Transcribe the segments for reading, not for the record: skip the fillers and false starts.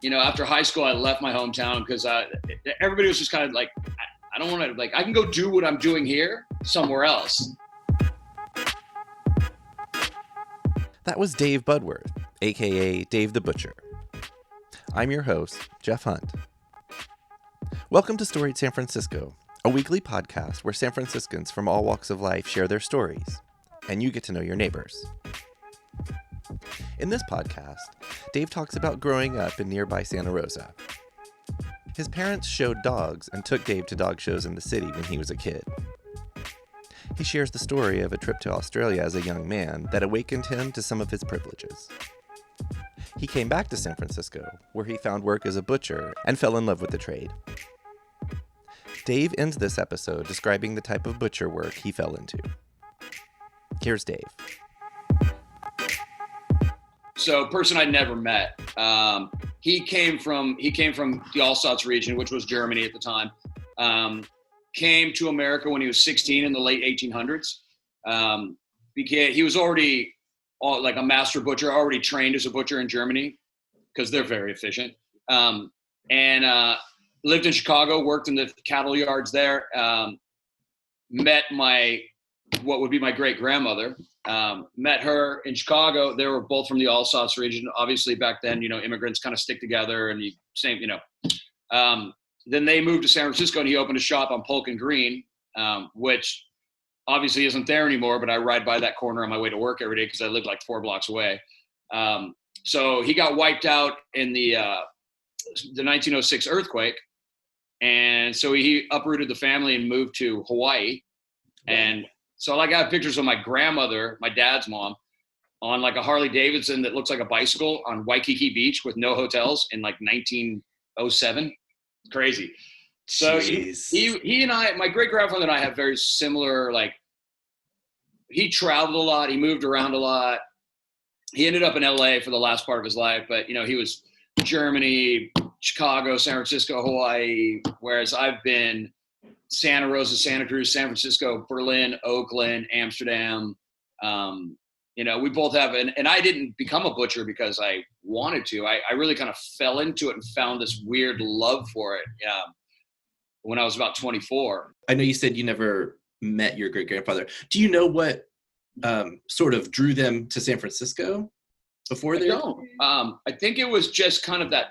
after high school, I left my hometown because everybody was just kind of like, I don't want to, like, I can go do what I'm doing here somewhere else. That was Dave Budworth, aka Dave the Butcher. I'm your host, Jeff Hunt. Welcome to Storied San Francisco, a weekly podcast where San Franciscans from all walks of life share their stories, and you get to know your neighbors. In this podcast, Dave talks about growing up in nearby Santa Rosa. His parents showed dogs and took Dave to dog shows in the city when he was a kid. He shares the story of a trip to Australia as a young man that awakened him to some of his privileges. He came back to San Francisco, where he found work as a butcher and fell in love with the trade. Dave ends this episode describing the type of butcher work he fell into. Here's Dave. So, person I'd never met. He came from the Allsace region, which was Germany at the time. Came to America when he was 16 in the late 1800s. He was already like a master butcher, already trained as a butcher in Germany because they're very efficient. And lived in Chicago, worked in the cattle yards there. Met what would be my great grandmother. Met her in Chicago. They were both from the Allsace region. Obviously, back then, immigrants kind of stick together, and then they moved to San Francisco, and he opened a shop on Polk and Green, which obviously isn't there anymore, but I ride by that corner on my way to work every day because I live like 4 blocks away. So he got wiped out in the 1906 earthquake, and so he uprooted the family and moved to Hawaii. And so I have pictures of my grandmother, my dad's mom, on like a Harley Davidson that looks like a bicycle on Waikiki Beach with no hotels in like 1907. Crazy. So he and I, my great grandfather and I have very similar, like, he traveled a lot. He moved around a lot. He ended up in LA for the last part of his life, but he was Germany, Chicago, San Francisco, Hawaii, whereas I've been Santa Rosa, Santa Cruz, San Francisco, Berlin, Oakland, Amsterdam. We both have, and I didn't become a butcher because I wanted to. I really kind of fell into it and found this weird love for it when I was about 24. I know you said you never met your great-grandfather. Do you know what sort of drew them to San Francisco before they? I don't. I think it was just kind of that,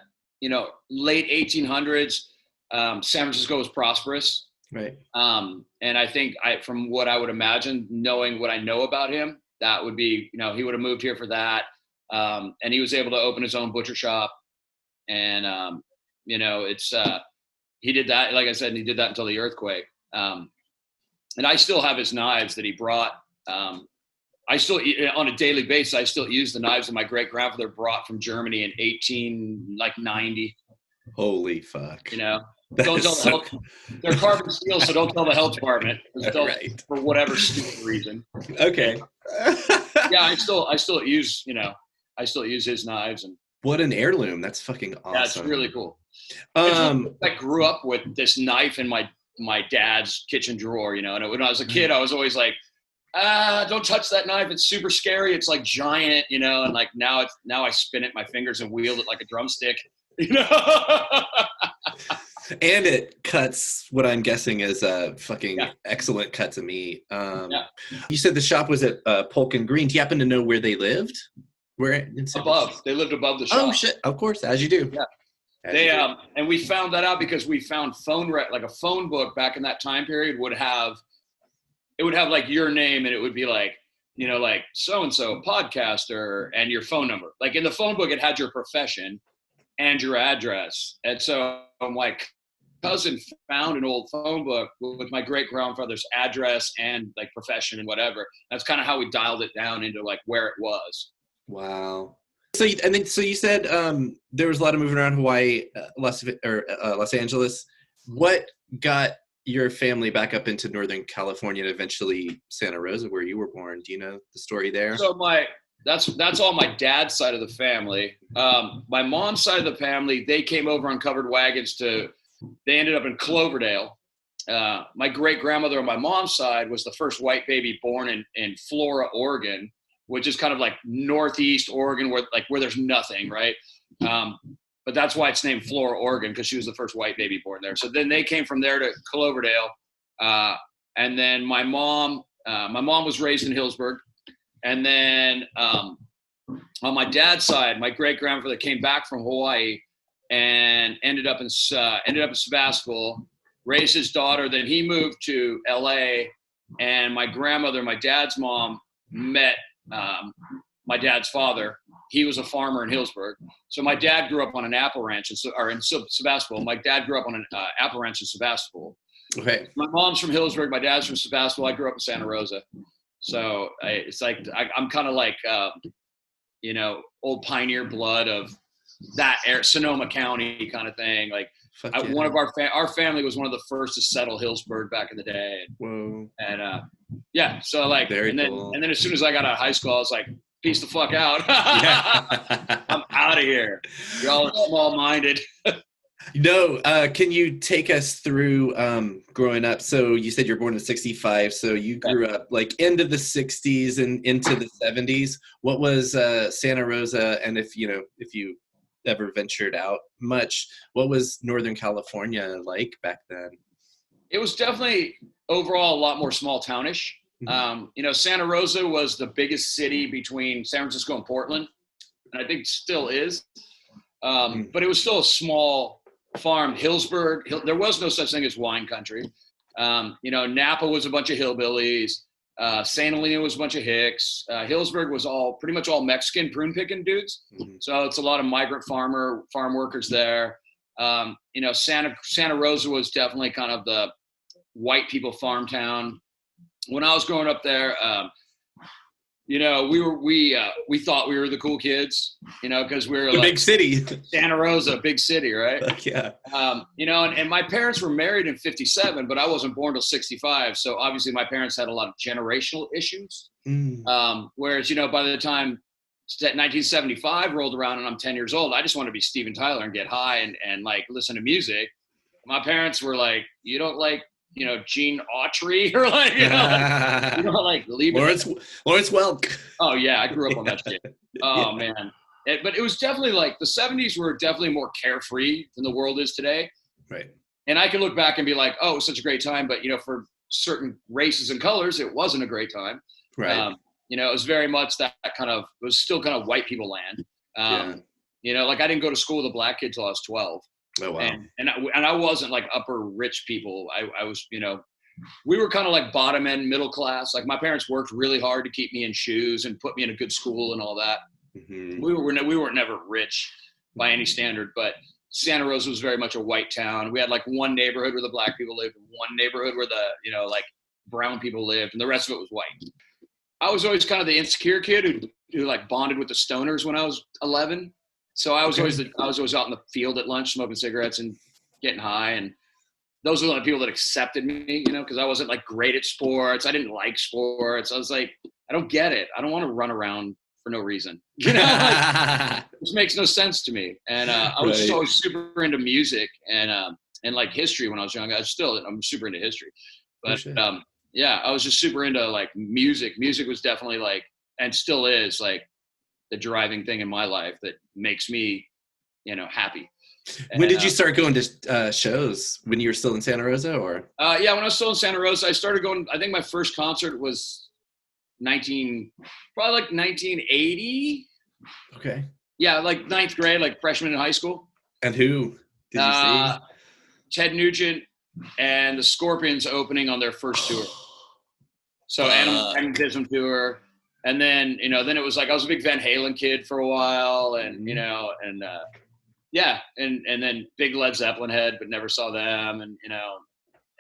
late 1800s. San Francisco was prosperous. Right. And I think from what I would imagine, knowing what I know about him, that would be, he would have moved here for that. And he was able to open his own butcher shop. And, he did that, like I said, and he did that until the earthquake. And I still have his knives that he brought. I still, on a daily basis, I still use the knives that my great grandfather brought from Germany in 1890. Holy fuck. Don't tell the health. They're carbon steel, so don't tell the health department. Right. For whatever stupid reason. Okay. Yeah, I still use his knives. And what an heirloom. That's fucking awesome. Yeah, it's really cool. I grew up with this knife in my dad's kitchen drawer, and when I was a kid, I was always like, don't touch that knife. It's super scary. It's like giant, and like now I spin it in my fingers and wield it like a drumstick. And it cuts what I'm guessing is a fucking excellent cut to meat. You said the shop was at Polk and Green. Do you happen to know where they lived? Where? Above. They lived above the shop. Oh shit! Of course, as you do. Yeah. And we found that out because we found like a phone book back in that time period would have like your name, and it would be like, like so-and-so podcaster and your phone number. Like in the phone book, it had your profession and your address. And so my cousin found an old phone book with my great grandfather's address and like profession and whatever. That's kind of how we dialed it down into like where it was. Wow. So you said there was a lot of moving around Hawaii, Los Angeles. What got your family back up into Northern California and eventually Santa Rosa, where you were born? Do you know the story there? So that's all my dad's side of the family. My mom's side of the family, they came over on covered wagons they ended up in Cloverdale. My great grandmother on my mom's side was the first white baby born in Flora, Oregon, which is kind of like Northeast Oregon where there's nothing, right? but that's why it's named Flora, Oregon, because she was the first white baby born there. So then they came from there to Cloverdale. And then my mom was raised in Hillsburg. And then on my dad's side, my great grandfather came back from Hawaii and ended up in Sebastopol, raised his daughter. Then he moved to LA, and my grandmother, my dad's mom, met my dad's father. He was a farmer in Hillsburg. So my dad grew up on an apple ranch in Sebastopol. My dad grew up on an apple ranch in Sebastopol. Okay. My mom's from Hillsburg. My dad's from Sebastopol. I grew up in Santa Rosa. So it's like I'm kind of like, old pioneer blood of that Sonoma County kind of thing. Like one of our family was one of the first to settle Hillsburg back in the day. Whoa. And so like, Very and then cool. and then as soon as I got out of high school, I was like, peace the fuck out. I'm out of here. You're all small-minded. Can you take us through growing up? So you said you're born in 65, so you grew up like into the 60s and into the 70s. What was Santa Rosa, and if you ever ventured out much, what was Northern California like back then? It was definitely overall a lot more small townish. Mm-hmm. Santa Rosa was the biggest city between San Francisco and Portland, and I think still is. But it was still a small farm. Hillsburg, there was no such thing as wine country. Napa was a bunch of hillbillies. Santa Helena was a bunch of Hicks. Hillsburg was pretty much all Mexican prune picking dudes. Mm-hmm. So it's a lot of migrant farm workers there. Santa Rosa was definitely kind of the white people farm town. When I was growing up there, we thought we were the cool kids, because we were the big city, Santa Rosa, big city, right? Yeah. And my parents were married in 57, but I wasn't born till 65. So obviously my parents had a lot of generational issues. Whereas, by the time 1975 rolled around and I'm 10 years old, I just wanted to be Steven Tyler and get high and like listen to music. My parents were like, you don't like, Gene Autry or like, leave Lawrence Welk. Oh yeah, I grew up on that shit. Oh man. But it was definitely like the 70s were definitely more carefree than the world is today. Right. And I can look back and be like, oh, it was such a great time. But, for certain races and colors, it wasn't a great time. Right. It was very much that kind of, it was still kind of white people land. Like I didn't go to school with a black kid till I was 12. Oh, wow. And I wasn't like upper rich people. I was, we were kind of like bottom end middle class. Like my parents worked really hard to keep me in shoes and put me in a good school and all that. Mm-hmm. We weren't never rich by any standard, but Santa Rosa was very much a white town. We had like one neighborhood where the black people lived, and one neighborhood where the, like brown people lived, and the rest of it was white. I was always kind of the insecure kid who like bonded with the stoners when I was 11. So I was always out in the field at lunch smoking cigarettes and getting high, and those were the people that accepted me, because I wasn't like great at sports. I didn't like sports. I was like, I don't get it. I don't want to run around for no reason. This makes no sense to me. And I was just always super into music and like history when I was young. I'm super into history, but I was just super into like music. Music was definitely like, and still is like, the driving thing in my life that makes me, happy. When did you start going to shows? When you were still in Santa Rosa, or? When I was still in Santa Rosa, I started going. I think my first concert was probably like 1980. Okay. Yeah, like ninth grade, like freshman in high school. And who did you see? Ted Nugent and the Scorpions opening on their first tour. So Animal Magnetism tour. And then, then it was like, I was a big Van Halen kid for a while and then big Led Zeppelin head, but never saw them.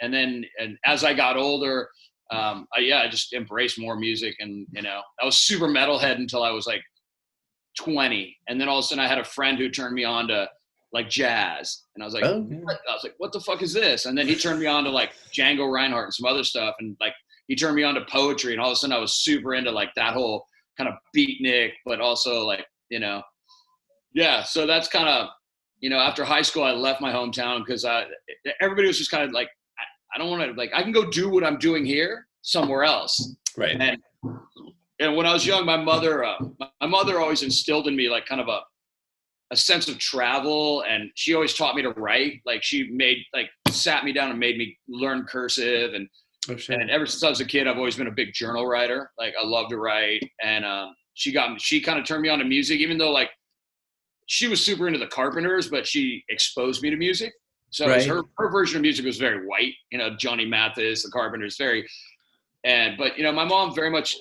And as I got older, I just embraced more music and, I was super metalhead until I was like 20. And then all of a sudden I had a friend who turned me on to like jazz. And I was like, what the fuck is this? And then he turned me on to like Django Reinhardt and some other stuff. And like, he turned me on to poetry, and all of a sudden I was super into like that whole kind of beatnik, but also like, so that's kind of, after high school, I left my hometown because everybody was just kind of like, I don't want to, like, I can go do what I'm doing here somewhere else. Right. And when I was young, my mother always instilled in me like kind of a sense of travel, and she always taught me to write. Like she sat me down and made me learn cursive, and and ever since I was a kid, I've always been a big journal writer. Like I love to write, and she kind of turned me on to music, even though like she was super into the Carpenters, but she exposed me to music. So it was her version of music was very white, you know, Johnny Mathis, the Carpenters, but you know, my mom very much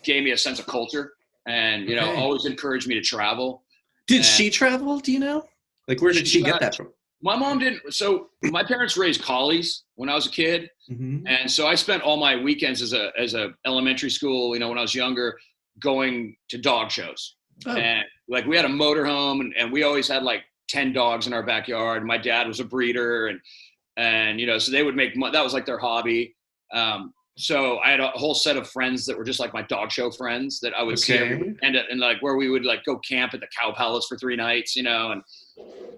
gave me a sense of culture, and you know, always encouraged me to travel. Did she travel? Do you know? Like, where did she get that from? My mom didn't. So my parents raised collies when I was a kid. Mm-hmm. And so I spent all my weekends as a elementary school, you know, when I was younger, going to dog shows. Oh. And like we had a motorhome, and we always had like 10 dogs in our backyard. My dad was a breeder, and you know, so they would make that was like their hobby. So I had a whole set of friends that were just like my dog show friends that I would see and like where we would like go camp at the Cow Palace for 3 nights, you know, and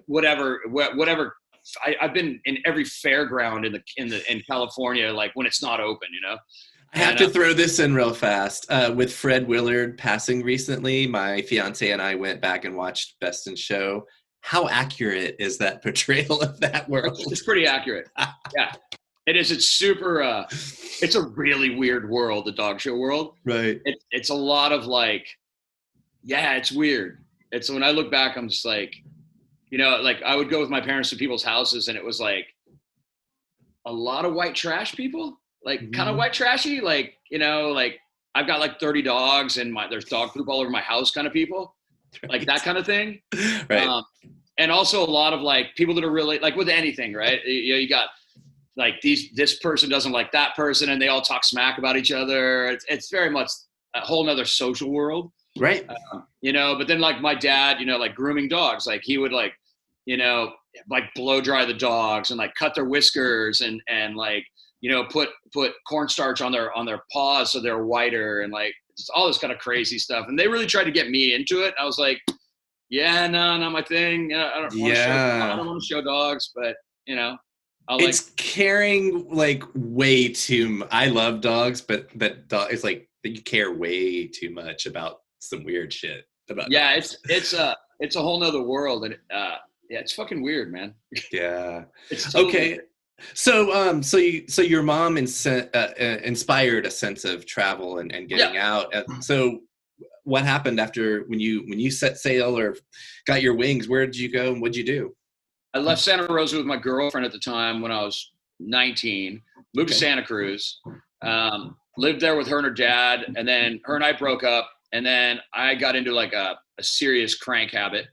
whatever. I've been in every fairground in California, like when it's not open, you know. I have to throw this in real fast. With Fred Willard passing recently, my fiance and I went back and watched Best in Show. How accurate is that portrayal of that world? It's pretty accurate. Yeah. It is. It's super. It's a really weird world, the dog show world. Right. It's a lot of like, yeah, it's weird. It's when I look back, I'm just like, you know, like I would go with my parents to people's houses, and it was like a lot of white trash people, like kind of white trashy, like, you know, like I've got like 30 dogs and there's dog poop all over my house kind of people, like that kind of thing. Right. And also a lot of like people that are really like with anything, right? You know, you got like this person doesn't like that person, and they all talk smack about each other. It's very much a whole nother social world. Right. You know, but then like my dad, you know, like grooming dogs, like he would like, you know, like blow dry the dogs and like cut their whiskers and like, you know, put cornstarch on their paws so they're whiter, and like just all this kind of crazy stuff. And they really tried to get me into it. I was like, yeah, no, not my thing. I don't want to show dogs, but you know. It's caring like way too. I love dogs, but it's like you care way too much about some weird shit about. Yeah, dogs. it's a whole nother world, and yeah, it's fucking weird, man. Yeah. It's totally okay. Weird. So your mom inspired a sense of travel and getting out. So what happened after when you set sail or got your wings? Where did you go and what'd you do? I left Santa Rosa with my girlfriend at the time when I was 19, moved to Santa Cruz, lived there with her and her dad, and then her and I broke up, and then I got into like a serious crank habit,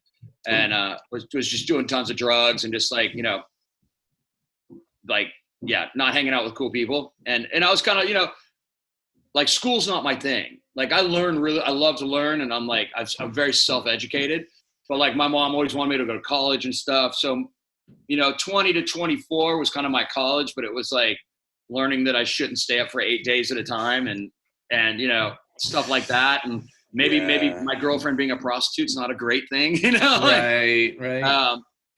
and was just doing tons of drugs and just like, you know, like, yeah, not hanging out with cool people. And I was kind of, you know, like school's not my thing. Like I love to learn, and I'm like, I'm very self-educated. But like my mom always wanted me to go to college and stuff. So, you know, 20 to 24 was kind of my college, but it was like learning that I shouldn't stay up for 8 days at a time and, you know, stuff like that. And maybe my girlfriend being a prostitute's not a great thing, you know? Right.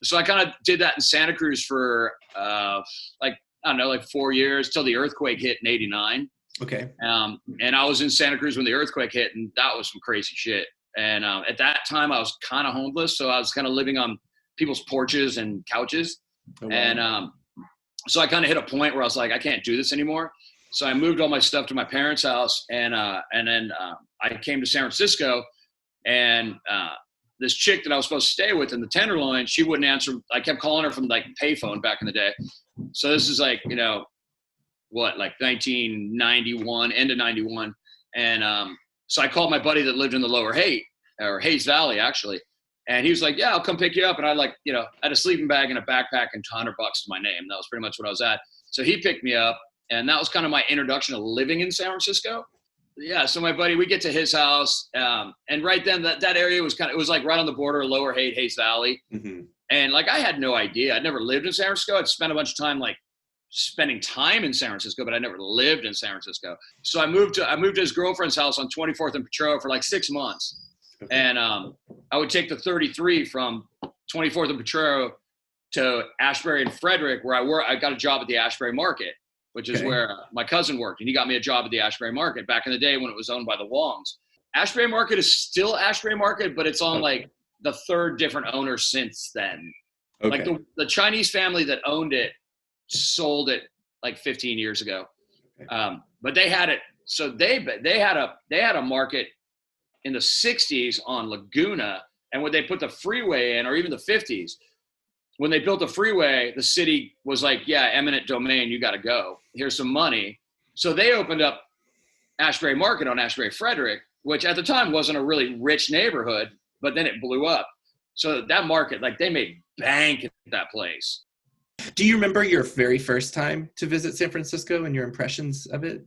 So I kind of did that in Santa Cruz for like 4 years till the earthquake hit in 89. Okay. And I was in Santa Cruz when the earthquake hit, and that was some crazy shit. And at that time, I was kind of homeless, so I was kind of living on people's porches and couches. Oh, wow. And so I kind of hit a point where I was like, I can't do this anymore. So I moved all my stuff to my parents' house, and then I came to San Francisco, and this chick that I was supposed to stay with in the Tenderloin, she wouldn't answer. I kept calling her from like payphone back in the day. So this is like, you know, like 1991, end of 91. And so I called my buddy that lived in the lower Hayes Valley, actually. And he was like, yeah, I'll come pick you up. And I like, you know, I had a sleeping bag and a backpack and $100 to my name. That was pretty much what I was at. So he picked me up, and that was kind of my introduction to living in San Francisco. Yeah. So my buddy, we get to his house. And right then that area was it was like right on the border of lower Hayes Valley. Mm-hmm. And like, I had no idea. I'd never lived in San Francisco. I'd spent a bunch of time like spending time in San Francisco, but I never lived in San Francisco. So I moved to his girlfriend's house on 24th and Petro for like 6 months. Okay. And I would take the 33 from 24th and Petro to Ashbury and Frederick, where I got a job at the Ashbury Market, which is where my cousin worked. And he got me a job at the Ashbury Market back in the day when it was owned by the Wongs. Ashbury Market is still Ashbury Market, but it's on like the third different owner since then. Okay. Like the Chinese family that owned it sold it like 15 years ago. Okay. But they had it. So they had a market in the 60s on Laguna. And when they put the freeway in, or even the 50s, when they built the freeway, the city was like, yeah, eminent domain, you got to go. Here's some money. So they opened up Ashbury Market on Ashbury Frederick, which at the time wasn't a really rich neighborhood, but then it blew up. So that market, like they made bank at that place. Do you remember your very first time to visit San Francisco and your impressions of it?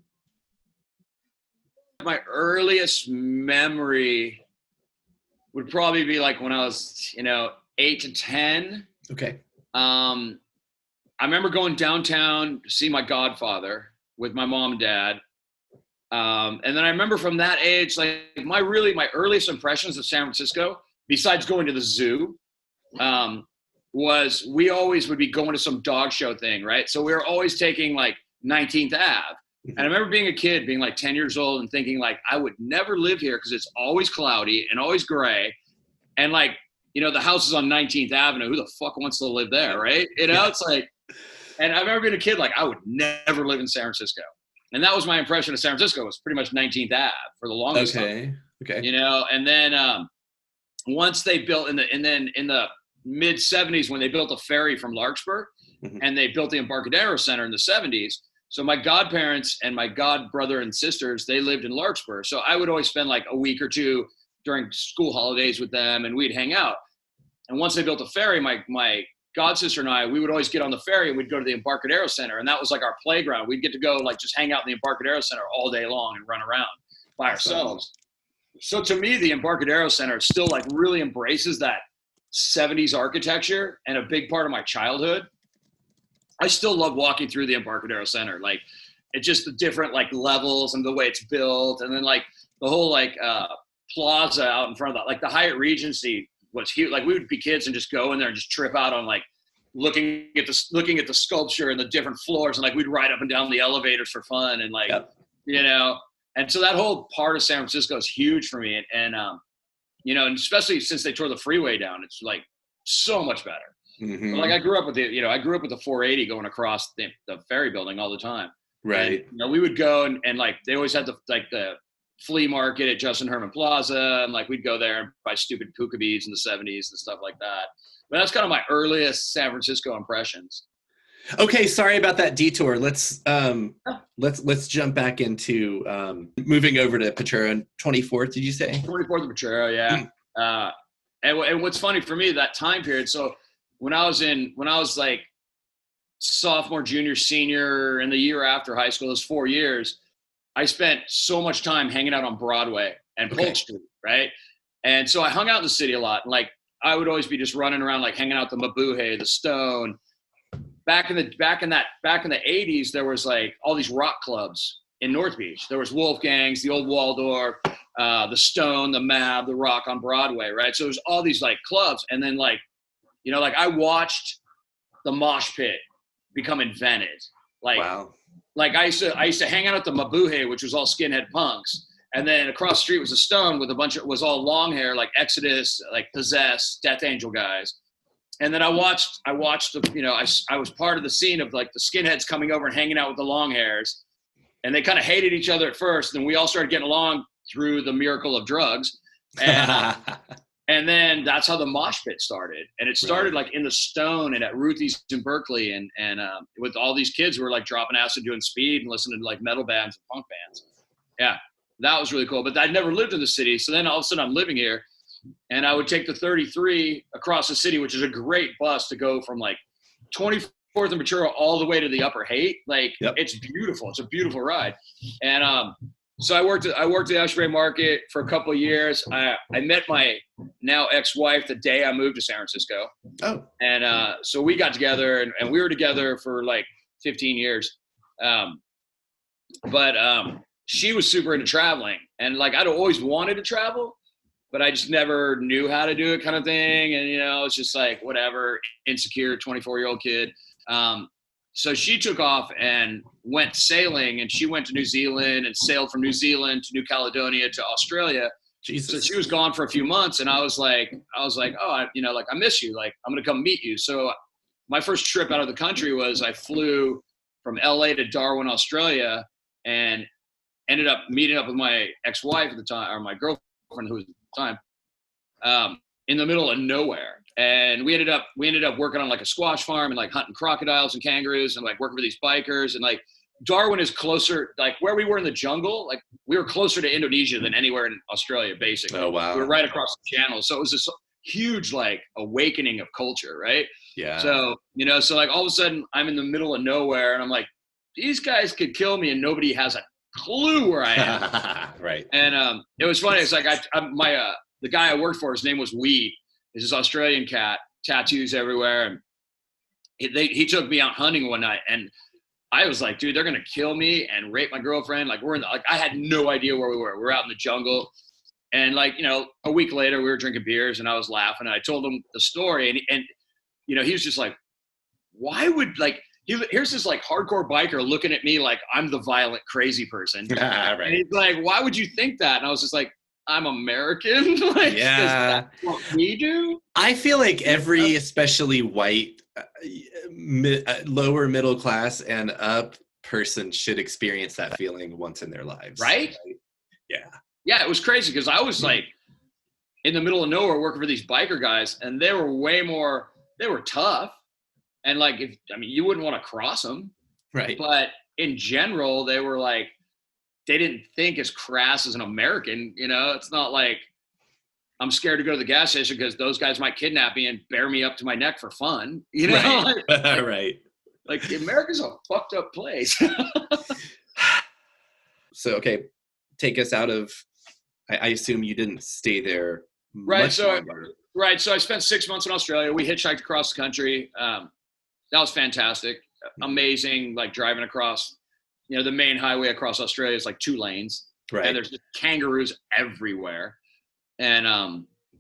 My earliest memory would probably be like when I was, 8 to 10. Okay. I remember going downtown to see my godfather with my mom and dad. And then I remember from that age, like my earliest impressions of San Francisco, besides going to the zoo, was we always would be going to some dog show thing, right? So we were always taking like 19th Ave. And I remember being a kid, being like 10 years old and thinking like, I would never live here because it's always cloudy and always gray. And like, the houses on 19th Avenue, who the fuck wants to live there, right? It's like, and I remember being a kid, like I would never live in San Francisco. And that was my impression of San Francisco, was pretty much 19th Ave for the longest time. Okay. And then once they built in the mid 70s, when they built a ferry from Larkspur, and they built the Embarcadero Center in the 70s. So my godparents and my god brother and sisters, they lived in Larkspur. So I would always spend like a week or two during school holidays with them, and we'd hang out. And once they built the ferry, my god sister and I, we would always get on the ferry and we'd go to the Embarcadero Center. And that was like our playground. We'd get to go like just hang out in the Embarcadero Center all day long and run around by ourselves. So to me, the Embarcadero Center still like really embraces that 70s architecture and a big part of my childhood. I still love walking through the Embarcadero Center. Like it's just the different like levels and the way it's built. And then like the whole like plaza out in front of that, like the Hyatt Regency was huge. Like we would be kids and just go in there and just trip out on like looking at the sculpture and the different floors. And like we'd ride up and down the elevators for fun. And like, and so that whole part of San Francisco is huge for me. And and especially since they tore the freeway down, it's like so much better. Mm-hmm. Like I grew up with the 480 going across the ferry building all the time. Right. And, we would go and like they always had the flea market at Justin Herman Plaza, and like we'd go there and buy stupid puka beads in the 70s and stuff like that. But that's kind of my earliest San Francisco impressions. Okay, sorry about that detour. Let's jump back into moving over to Potrero and 24th. Did you say 24th of Potrero? Yeah. And what's funny for me, that time period. So when I was like sophomore, junior, senior, and the year after high school, those 4 years, I spent so much time hanging out on Broadway and Polk Street, right? And so I hung out in the city a lot. And like I would always be just running around, like hanging out the Mabuhay, the Stone. Back in the 80s, there was like all these rock clubs in North Beach. There was Wolfgang's, the Old Waldorf, the Stone, the Mab, the Rock on Broadway, right? So there's all these like clubs, and then like I watched the mosh pit become invented. Like, wow. Like I used to hang out at the Mabuhay, which was all skinhead punks, and then across the street was a Stone with was all long hair, like Exodus, like Possessed, Death Angel guys. And then I watched I was part of the scene of like the skinheads coming over and hanging out with the long hairs, and they kind of hated each other at first, and we all started getting along through the miracle of drugs. And and then that's how the mosh pit started. And it started like in the Stone and at Ruthie's in Berkeley, and with all these kids who were like dropping acid, doing speed, and listening to like metal bands and punk bands. Yeah, that was really cool. But I'd never lived in the city. So then all of a sudden I'm living here, and I would take the 33 across the city, which is a great bus to go from like 24th and Potrero all the way to the Upper Haight. Like It's beautiful. It's a beautiful ride. And so I worked at Ashbury Market for a couple of years. I met my now ex-wife the day I moved to San Francisco. Oh. And so we got together, and we were together for like 15 years. But she was super into traveling, and like I'd always wanted to travel, but I just never knew how to do it, kind of thing. And it's just like whatever, insecure 24-year-old kid. So she took off and went sailing, and she went to New Zealand and sailed from New Zealand to New Caledonia to Australia. Jesus. So she was gone for a few months, and I was like, oh, I miss you. Like, I'm gonna come meet you. So my first trip out of the country was I flew from LA to Darwin, Australia, and ended up meeting up with my ex-wife at the time, or my girlfriend who was at the time, in the middle of nowhere. And we ended up working on like a squash farm and like hunting crocodiles and kangaroos and like working with these bikers. And like Darwin is closer, like where we were in the jungle, like we were closer to Indonesia than anywhere in Australia, basically. Oh, wow. We were right across the channel. So it was this huge like awakening of culture, right? Yeah. So, so like all of a sudden I'm in the middle of nowhere and I'm like, these guys could kill me and nobody has a clue where I am. Right. And it was funny. It's like the guy I worked for, his name was Weed. He's this Australian cat, tattoos everywhere. And he took me out hunting one night, and I was like, dude, they're gonna kill me and rape my girlfriend. Like I had no idea where we were. We were out in the jungle, and like a week later, we were drinking beers, and I was laughing. And I told him the story, and he was just like, why would like. Here's this like hardcore biker looking at me like I'm the violent, crazy person. Right. And he's like, why would you think that? And I was just like, I'm American. Like, yeah. That's what we do. I feel like every, especially white, lower middle class and up person should experience that feeling once in their lives. Right? Yeah. Yeah, it was crazy because I was like in the middle of nowhere working for these biker guys, and they were tough. And like, you wouldn't want to cross them. Right. But in general, they were like, they didn't think as crass as an American, it's not like I'm scared to go to the gas station because those guys might kidnap me and bear me up to my neck for fun, Right. Right. Like America's a fucked up place. So, okay, take us out of, I assume you didn't stay there much longer. Right. So I spent 6 months in Australia. We hitchhiked across the country. That was fantastic. Amazing. Like driving across, the main highway across Australia is like 2 lanes. Right. And there's just kangaroos everywhere. And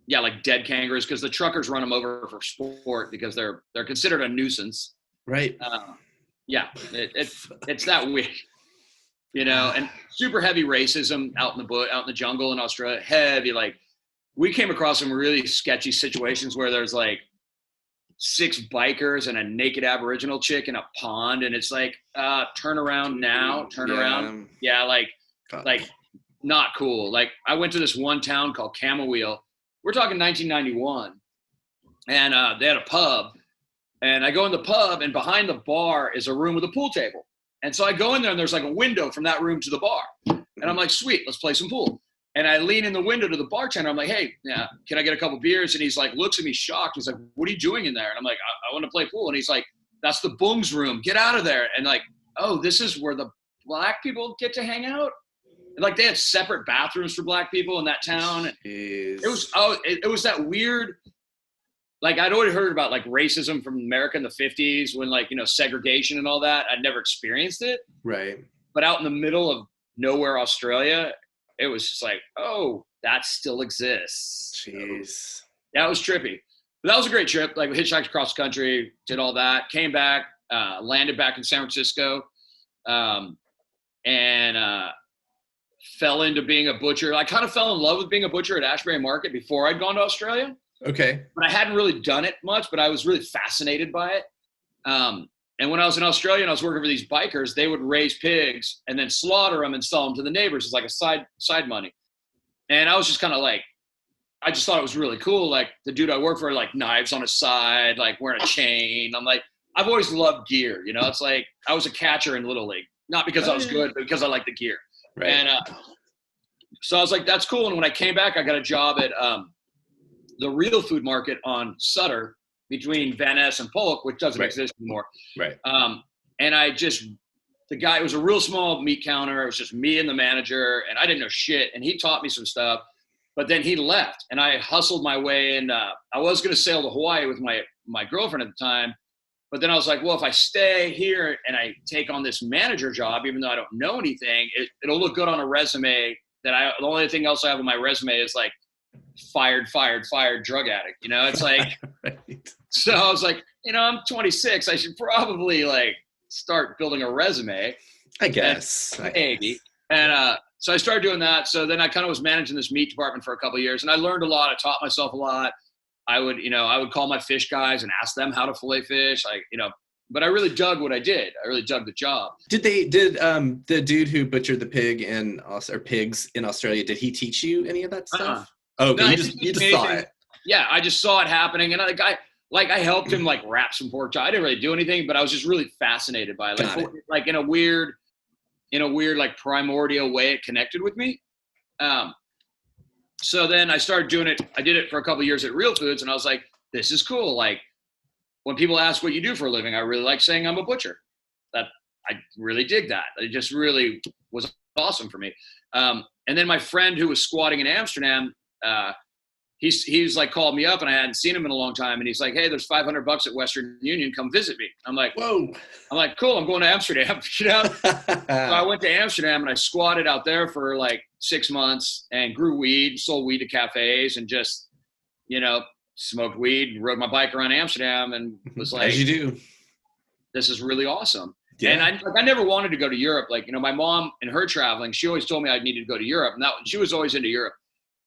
like dead kangaroos, because the truckers run them over for sport because they're considered a nuisance. Right. It's that weird, and super heavy racism out in the jungle in Australia. Heavy, like we came across some really sketchy situations where there's like 6 bikers and a naked Aboriginal chick in a pond, and it's like, turn around now, around. Yeah, like not cool. Like I went to this one town called Camowheel. We're talking 1991, and they had a pub, and I go in the pub, and behind the bar is a room with a pool table. And so I go in there, and there's like a window from that room to the bar, and I'm like, sweet, let's play some pool. And I lean in the window to the bartender. I'm like, hey, can I get a couple beers? And he's like, looks at me shocked. He's like, what are you doing in there? And I'm like, I want to play pool. And he's like, that's the Boong's room. Get out of there. And like, oh, this is where the black people get to hang out? And like they had separate bathrooms for black people in that town. Jeez. It was that weird, like I'd already heard about like racism from America in the 50s when like, segregation and all that. I'd never experienced it. Right. But out in the middle of nowhere, Australia, it was just like, oh, that still exists. Jeez. So, that was trippy. But that was a great trip. Like we hitchhiked across the country, did all that, came back, landed back in San Francisco, and fell into being a butcher. I kind of fell in love with being a butcher at Ashbury Market before I'd gone to Australia. Okay. But I hadn't really done it much, but I was really fascinated by it. And when I was in Australia and I was working for these bikers, they would raise pigs and then slaughter them and sell them to the neighbors as like a side money. And I was just kind of like, I just thought it was really cool. Like the dude I worked for, like knives on his side, like wearing a chain. I'm like, I've always loved gear. It's like I was a catcher in Little League, not because I was good, but because I liked the gear. Right. And so I was like, that's cool. And when I came back, I got a job at the real food market on Sutter, between Van Ness and Polk, which doesn't exist anymore. Right. And the guy, it was a real small meat counter. It was just me and the manager, and I didn't know shit. And he taught me some stuff, but then he left, and I hustled my way. And I was going to sail to Hawaii with my girlfriend at the time, but then I was like, well, if I stay here and I take on this manager job, even though I don't know anything, it'll look good on a resume. The only thing else I have on my resume is like fired drug addict. It's like. Right. So I was like, I'm 26. I should probably like start building a resume. I guess. Maybe. And so I started doing that. So then I kind of was managing this meat department for a couple of years, and I learned a lot. I taught myself a lot. I would call my fish guys and ask them how to fillet fish. But I really dug what I did. I really dug the job. Did the dude who butchered the pigs in Australia, did he teach you any of that stuff? Oh, okay. No, you just saw it. Yeah, I just saw it happening, and I helped him like wrap some pork chop. I didn't really do anything, but I was just really fascinated by it. Like in a weird like primordial way, it connected with me. So then I started doing it. I did it for a couple of years at Real Foods, and I was like, this is cool. Like when people ask what you do for a living, I really like saying I'm a butcher. That I really dig that. It just really was awesome for me. And then my friend who was squatting in Amsterdam, he's like called me up, and I hadn't seen him in a long time. And he's like, hey, there's $500 at Western Union. Come visit me. I'm like, whoa. I'm like, cool. I'm going to Amsterdam. So I went to Amsterdam and I squatted out there for like 6 months and grew weed, sold weed to cafes, and just, smoked weed, rode my bike around Amsterdam, and was like, as you do, this is really awesome. Yeah. And I never wanted to go to Europe. Like, my mom and her traveling, she always told me I needed to go to Europe, and she was always into Europe.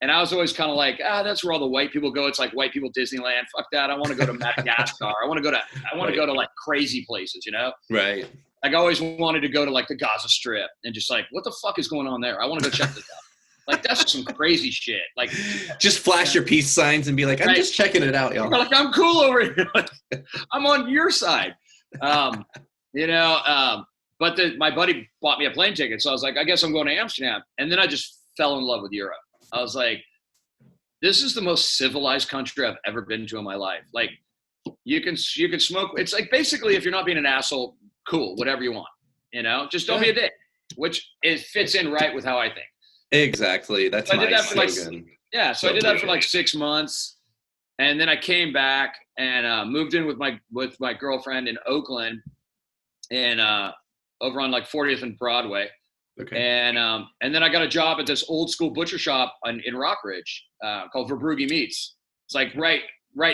And I was always kind of like, that's where all the white people go. It's like white people Disneyland. Fuck that. I want to go to Madagascar. I want to go to like crazy places, Right. Like I always wanted to go to like the Gaza Strip and just like, what the fuck is going on there? I want to go check this out. Like that's some crazy shit. Like just flash your peace signs and be like, I'm just checking it out, y'all. Like I'm cool over here. Like, I'm on your side. But my buddy bought me a plane ticket. So I was like, I guess I'm going to Amsterdam. And then I just fell in love with Europe. I was like, this is the most civilized country I've ever been to in my life. Like you can smoke. It's like basically if you're not being an asshole, cool, whatever you want, just don't be a dick, which it fits in right with how I think. Exactly. That's my slogan. So I did that for like 6 months, and then I came back and moved in with my girlfriend in Oakland, and over on like 40th and Broadway. Okay. And then I got a job at this old school butcher shop in Rockridge called Verbrugi Meats. It's like right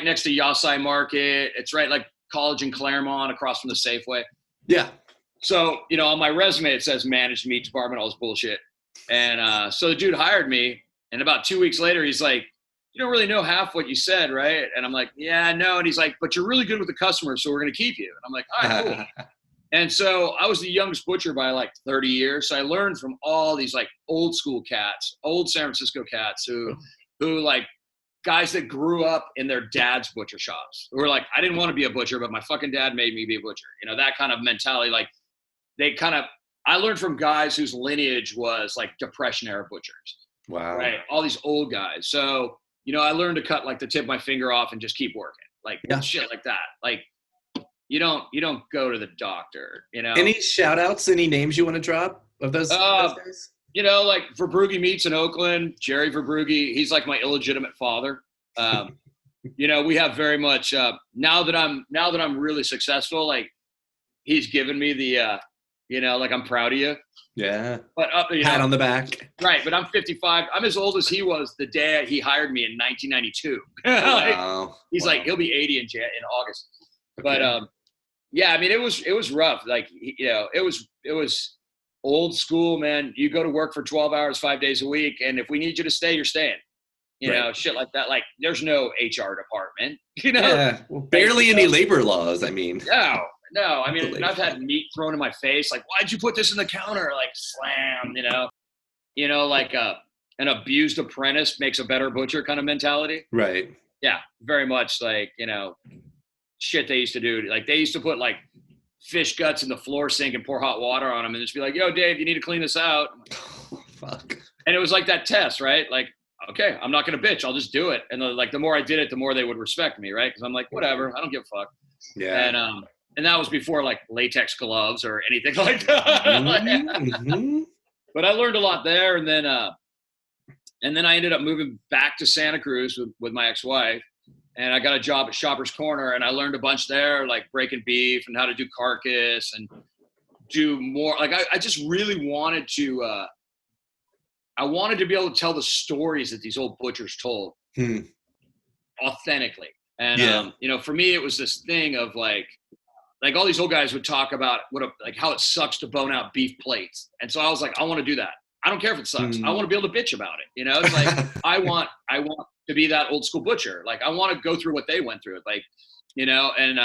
next to Allsace Market. It's right like College in Claremont, across from the Safeway. Yeah. So on my resume it says managed meat department, all this bullshit. And so the dude hired me, and about 2 weeks later he's like, you don't really know half what you said, right? And I'm like, yeah, no. And he's like, but you're really good with the customers, so we're gonna keep you. And I'm like, all right, cool. And so I was the youngest butcher by like 30 years. So I learned from all these like old school cats, old San Francisco cats who like guys that grew up in their dad's butcher shops, who were like, I didn't want to be a butcher, but my fucking dad made me be a butcher. That kind of mentality. Like I learned from guys whose lineage was like Depression era butchers. Wow. Right. All these old guys. So, I learned to cut like the tip of my finger off and just keep working. Like shit like that. Like, you don't go to the doctor, Any shout outs, any names you want to drop of those guys? Like Verbrugi Meats in Oakland, Jerry Verbrugi, he's like my illegitimate father. We have very much, now that I'm really successful, like he's given me the, like I'm proud of you. Yeah. But pat on the back. Right. But I'm 55. I'm as old as he was the day he hired me in 1992. Wow. He's like, he'll be 80 in August. Okay. But, yeah, I mean, it was rough. Like, it was old school, man. You go to work for 12 hours, 5 days a week. And if we need you to stay, you're staying, shit like that. Like there's no HR department, Yeah. Well, barely any labor laws. I mean, no. I mean, I've had meat thrown in my face. Like, why'd you put this in the counter? Like slam, like an abused apprentice makes a better butcher kind of mentality. Right. Yeah. Very much like, shit they used to do. Like they used to put like fish guts in the floor sink and pour hot water on them and just be like, yo, Dave, you need to clean this out. Like, oh, fuck. And it was like that test, right? Like, okay, I'm not going to bitch. I'll just do it. And the more I did it, the more they would respect me. Right. Cause I'm like, whatever, I don't give a fuck. Yeah. And that was before like latex gloves or anything like that. Mm-hmm. But I learned a lot there. And then I ended up moving back to Santa Cruz with my ex-wife. And I got a job at Shopper's Corner, and I learned a bunch there, like breaking beef and how to do carcass and do more. Like I just really wanted to, I wanted to be able to tell the stories that these old butchers told authentically. And, for me, it was this thing of like all these old guys would talk about how it sucks to bone out beef plates. And so I was like, I want to do that. I don't care if it sucks. I want to be able to bitch about it. You know, it's like, I want to be that old school butcher. Like, I want to go through what they went through. Like, you know, and,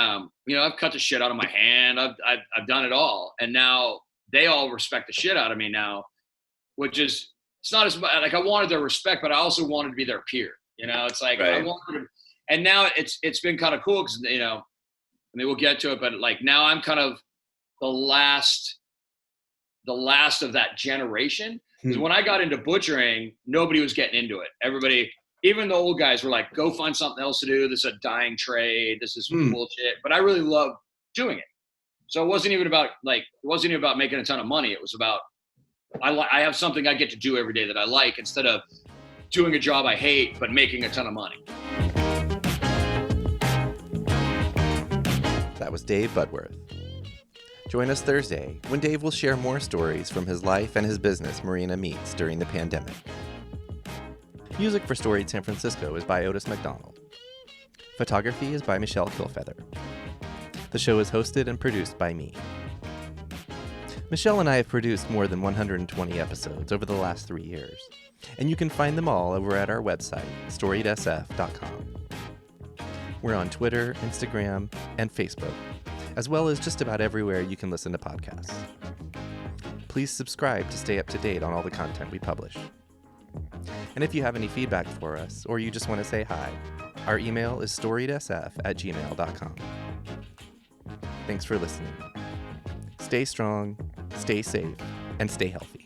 you know, I've cut the shit out of my hand. I've done it all. And now they all respect the shit out of me now, which is, it's not as much like I wanted their respect, but I also wanted to be their peer. You know, it's like, right. I wanted to, and now it's been kind of cool because, you know, I mean, we'll get to it, but like now I'm kind of the last of that generation. Because when I got into butchering, nobody was getting into it. Everybody, even the old guys, were like, go find something else to do. This is a dying trade. This is bullshit. But I really love doing it. So it wasn't even about making a ton of money. It was about, I have something I get to do every day that I like, instead of doing a job I hate, but making a ton of money. That was Dave Budworth. Join us Thursday when Dave will share more stories from his life and his business, Marina Meats, during the pandemic. Music for Storied San Francisco is by Otis McDonald. Photography is by Michelle Kilfeather. The show is hosted and produced by me. Michelle and I have produced more than 120 episodes over the last 3 years, and you can find them all over at our website, storiedsf.com. We're on Twitter, Instagram, and Facebook, as well as just about everywhere you can listen to podcasts. Please subscribe to stay up to date on all the content we publish. And if you have any feedback for us, or you just want to say hi, our email is storiedsf@gmail.com. Thanks for listening. Stay strong, stay safe, and stay healthy.